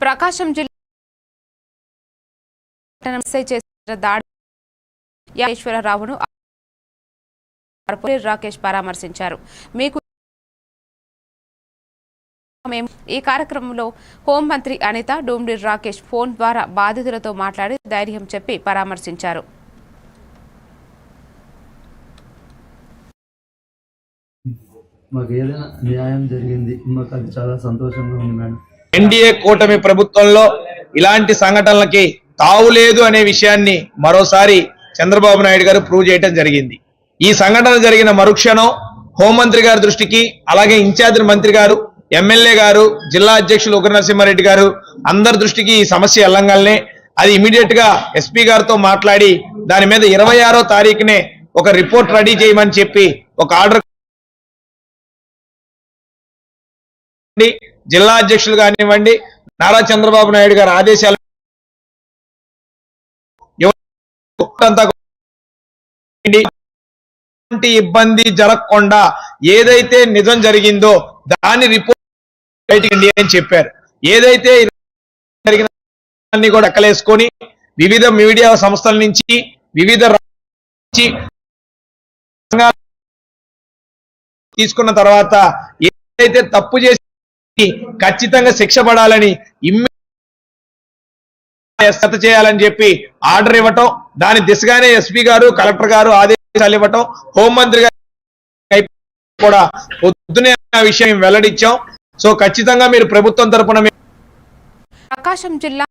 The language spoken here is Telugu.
ప్రకాశం జిల్లా చేసిన దాడి యాశ్వరరావును రాకేష్ పరామర్శించారు. ఈ కార్యక్రమంలో హోంమంత్రి అనిత, డూమ్డి రాకేష్ ఫోన్ ద్వారా బాధితులతో మాట్లాడి ధైర్యం చెప్పి పరామర్శించారు. మాకు ఏదైనా న్యాయం జరిగింది, మాకు అది చాలా సంతోషంగా ఉంది మేడం. ఎన్డీఏ కూటమి ప్రభుత్వంలో ఇలాంటి సంఘటనలకి తావులేదు అనే విషయాన్ని మరోసారి చంద్రబాబు నాయుడు గారు ప్రూవ్ చేయడం జరిగింది. ఈ సంఘటన జరిగిన మరుక్షణం హోంమంత్రి గారి దృష్టికి, అలాగే ఇన్ఛార్జ్ మంత్రి గారు, ఎమ్మెల్యే గారు, జిల్లా అధ్యక్షులు ఉగ్ర నరసింహారెడ్డి గారు అందరి దృష్టికి ఈ సమస్య వెళ్ళంగానే అది ఇమీడియట్ గా ఎస్పీ గారితో మాట్లాడి దాని మీద 26వ తారీఖునే ఒక రిపోర్ట్ రెడీ చేయమని చెప్పి ఒక ఆర్డర్ జిల్లా అధ్యక్షులు కానివ్వండి, నారా చంద్రబాబు నాయుడు గారి ఆదేశాలు ఇబ్బంది జరగకుండా ఏదైతే నిజం జరిగిందో దాని రిపోర్ట్ బయటికి అని చెప్పారు. ఏదైతే జరిగిన కూడా ఎక్కలేసుకొని వివిధ మీడియా సంస్థల నుంచి వివిధ తీసుకున్న తర్వాత ఏదైతే తప్పు చేసి ఖచ్చితంగా శిక్ష పడాలని చేయాలని చెప్పి ఆర్డర్ ఇవ్వటం, దాని దిశగానే ఎస్పీ గారు, కలెక్టర్ గారు ఆదేశాలు ఇవ్వటం, హోంమంత్రి గారు కూడా పొద్దునే ఆ విషయం వెల్లడించాం. సో ఖచ్చితంగా మీరు ప్రభుత్వం తరపున ప్రకాశం జిల్లా